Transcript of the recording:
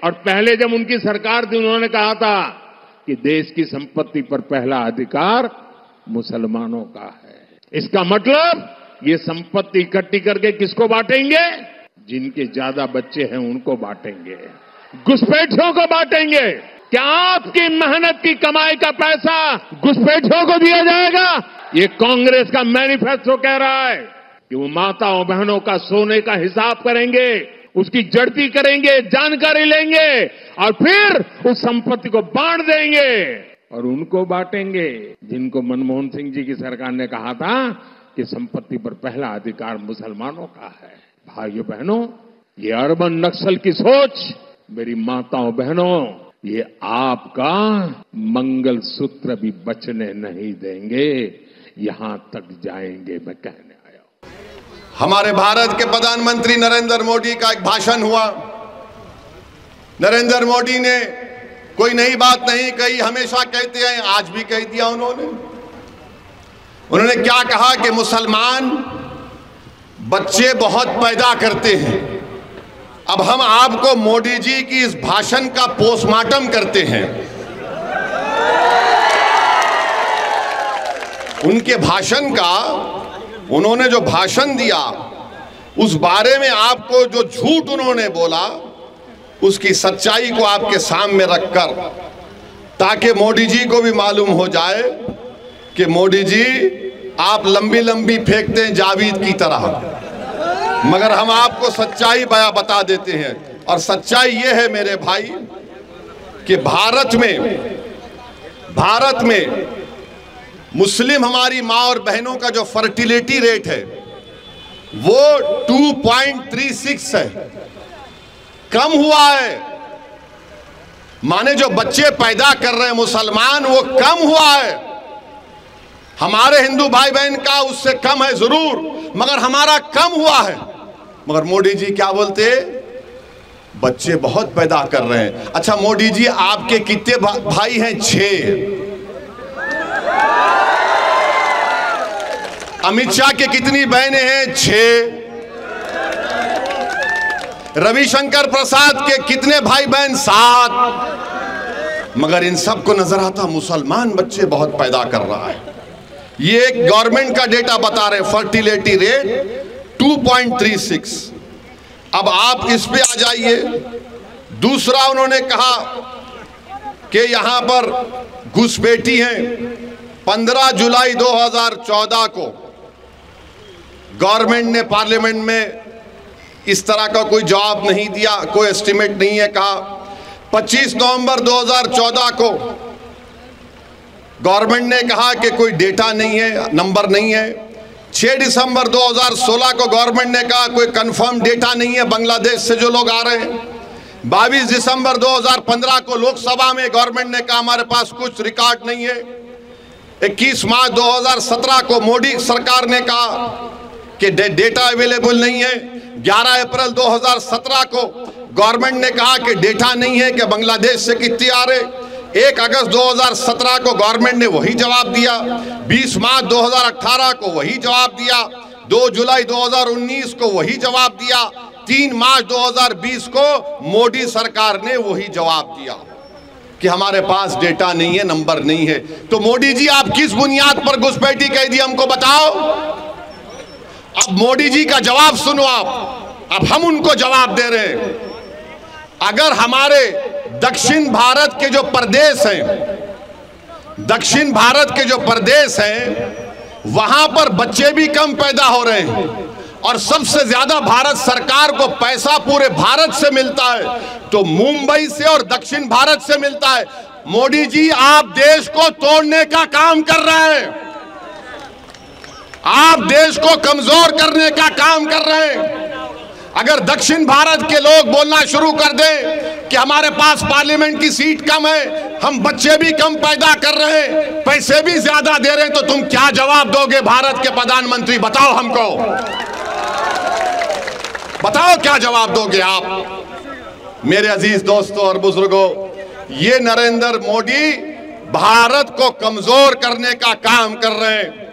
और पहले जब उनकी सरकार थी उन्होंने कहा था कि देश की संपत्ति पर पहला अधिकार मुसलमानों का है। इसका मतलब ये संपत्ति इकट्ठी करके किसको बांटेंगे? जिनके ज्यादा बच्चे हैं उनको बांटेंगे, घुसपैठियों को बांटेंगे। क्या आपकी मेहनत की कमाई का पैसा घुसपैठियों को दिया जाएगा? ये कांग्रेस का मैनिफेस्टो कह रहा है कि वो माताओं बहनों का सोने का हिसाब करेंगे, उसकी जड़ती करेंगे, जानकारी लेंगे और फिर उस संपत्ति को बांट देंगे और उनको बांटेंगे जिनको मनमोहन सिंह जी की सरकार ने कहा था कि संपत्ति पर पहला अधिकार मुसलमानों का है। भाइयों बहनों, ये अर्बन नक्सल की सोच, मेरी माताओं बहनों, ये आपका मंगलसूत्र भी बचने नहीं देंगे, यहां तक जाएंगे, मैं कहने आया हूं। हमारे भारत के प्रधानमंत्री नरेंद्र मोदी का एक भाषण हुआ। नरेंद्र मोदी ने कोई नई बात नहीं कही, हमेशा कहते हैं, आज भी कह दिया उन्होंने क्या कहा कि मुसलमान बच्चे बहुत पैदा करते हैं। अब हम आपको मोदी जी की इस भाषण का पोस्टमार्टम करते हैं। उनके भाषण का, उन्होंने जो भाषण दिया उस बारे में आपको जो झूठ उन्होंने बोला उसकी सच्चाई को आपके सामने रखकर, ताकि मोदी जी को भी मालूम हो जाए कि मोदी जी आप लंबी लंबी फेंकते हैं जावेद की तरह, मगर हम आपको सच्चाई बता देते हैं। और सच्चाई ये है मेरे भाई कि भारत में मुस्लिम हमारी माँ और बहनों का जो फर्टिलिटी रेट है वो 2.36 है, कम हुआ है। माने जो बच्चे पैदा कर रहे हैं मुसलमान वो कम हुआ है। हमारे हिंदू भाई बहन का उससे कम है जरूर, मगर हमारा कम हुआ है। मगर मोदी जी क्या बोलते? बच्चे बहुत पैदा कर रहे हैं। अच्छा मोदी जी, आपके कितने भाई हैं? 6। अमित शाह के कितनी बहनें हैं? 6। रविशंकर प्रसाद के कितने भाई बहन? 7। मगर इन सबको नजर आता मुसलमान बच्चे बहुत पैदा कर रहा है। ये एक गवर्नमेंट का डेटा बता रहे, फर्टिलिटी रेट 2.36। अब आप इस पे आ जाइए। दूसरा उन्होंने कहा कि यहां पर घुसपैठी हैं। 15 जुलाई 2014 को गवर्नमेंट ने पार्लियामेंट में इस तरह का कोई जवाब नहीं दिया, कोई एस्टिमेट नहीं है। कहा 25 नवंबर 2014 को गवर्नमेंट ने कहा कि कोई डेटा नहीं है, नंबर नहीं है। 6 दिसंबर 2016 को गवर्नमेंट ने कहा कोई कंफर्म डेटा नहीं है बांग्लादेश से जो लोग आ रहे हैं। 22 दिसंबर 2015 को लोकसभा में गवर्नमेंट ने कहा हमारे पास कुछ रिकॉर्ड नहीं है। 21 मार्च 2017 को मोदी सरकार ने कहा कि डेटा अवेलेबल नहीं है। 11 अप्रैल 2017 को गवर्नमेंट ने कहा कि डेटा नहीं है कि बांग्लादेश से कितने आ रहे। 1 अगस्त 2017 को गवर्नमेंट ने वही जवाब दिया। 20 मार्च 2018 को वही जवाब दिया। 2 जुलाई 2019 को वही जवाब दिया। 3 मार्च 2020 को मोदी सरकार ने वही जवाब दिया कि हमारे पास डेटा नहीं है, नंबर नहीं है। तो मोदी जी, आप किस बुनियाद पर घुसपैठी कह दी हमको बताओ। अब मोदी जी का जवाब सुनो आप। अब हम उनको जवाब दे रहे हैं। अगर हमारे दक्षिण भारत के जो प्रदेश हैं, दक्षिण भारत के जो प्रदेश हैं, वहां पर बच्चे भी कम पैदा हो रहे हैं और सबसे ज्यादा भारत सरकार को पैसा पूरे भारत से मिलता है तो मुंबई से और दक्षिण भारत से मिलता है। मोदी जी, आप देश को तोड़ने का काम कर रहे हैं। आप देश को कमजोर करने का काम कर रहे हैं। अगर दक्षिण भारत के लोग बोलना शुरू कर दें कि हमारे पास पार्लियामेंट की सीट कम है, हम बच्चे भी कम पैदा कर रहे हैं, पैसे भी ज्यादा दे रहे हैं, तो तुम क्या जवाब दोगे भारत के प्रधानमंत्री? बताओ हमको, बताओ क्या जवाब दोगे आप? मेरे अजीज दोस्तों और बुजुर्गों, ये नरेंद्र मोदी भारत को कमजोर करने का काम कर रहे हैं।